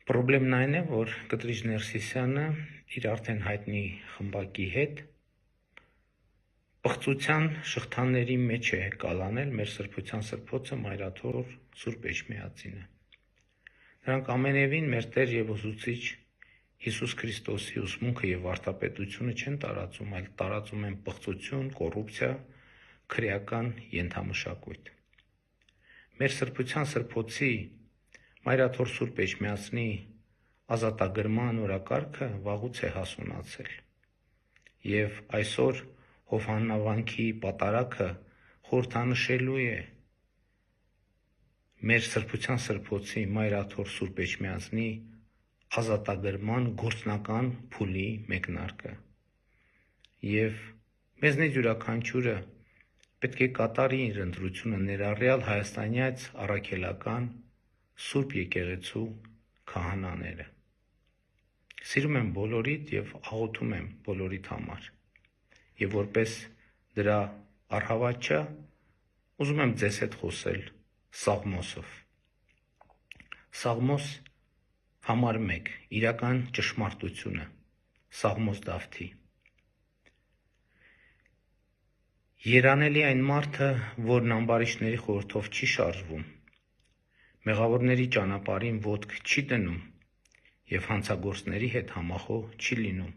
Պրոբլեմն այն է, որ Կտրիչ Ներսիսյանը իր արդեն հայտնի խմբակի հետ պղծության շղթաների մեջ է կալանել մեր սրբության սրբոցը Մայրաթոր Սուրբ Էջմիածինը։ Նրանք ամենևին մեր Տեր և Ուսուցիչ Հիսուս Քրիստոսի ուսմունքը և վարդապետությունը չեն տարածում, այլ տարածում են պղծություն, կոռուպցիա, քրեական ենթամշակույթ։ Մեր սրբության սրբոցի Մայրաթոր Սուրբ Էջմիածնի ազատագրման օրակարգը վաղուց է հասունացել, և այսօր Հովհաննավանքի պատարագը խորհրդանշելու է մեր սրբության սրբոցի Մայրաթոր Սուրբ Էջմիածնի ազատագրման գործնական փուլի մեկնարկը, և մեզնից յուրաքանչյուրը պետք է կատարի իր ընտրությունը ներառյալ հայաստանյաց առաքելական Սուրբ Եկեղեցու քահանաները։ Սիրում եմ բոլորիդ և աղոթում եմ բոլորիդ համար, և որպես դրա առհավատչա ուզում եմ ձեզ հետ խոսել Սաղմոսով։ Սաղմոս համար 1. Իրական ճշմարտությունը, Սաղմոս Դավթի։ Երանելի այն մարդը, որն ամբարիշտների խորհրդով չի շարժվում, մեղավորների ճանապարհին ոտք չի դնում և հանցագործների հետ համախոհ չի լինում,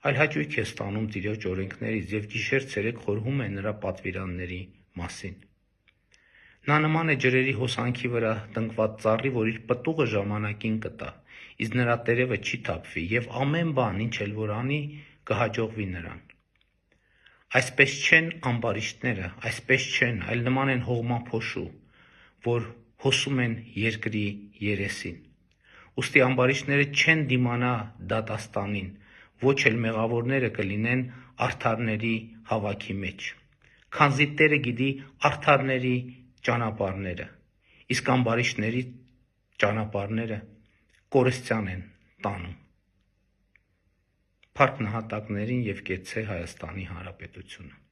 այլ հաճույք է ստանում Տիրոջ օրենքներից և գիշեր-ցերեկ խորհում է նրա պատվիրանների մասին։ Նա նման է ջրերի հոսանքի վրա տնկված ծառի, որ իր պտուղը ժամանակին կտա, իսկ նրա տերևը չի թափվի, և ամեն բան, ինչ էլ որ անի, կհաջողվի նրան։ Այսպես չեն ամբարիշտները, այսպես չեն, այլ նման են հողմափոշու, որ հոսում են երկրի երեսին։ Ուստի ամբարիշտները չեն դիմանա դատաստանին, ոչ էլ մեղավորները կլինեն արդարների հավաքի մեջ, քանզի Տերը գիտի արդարների ճանապարհները, իսկ ամբարիշտների ճանապարհները կորստյան են տանում։ Փառք նահատակներին և կեցցե Հայաստանի Հանրապետությունը։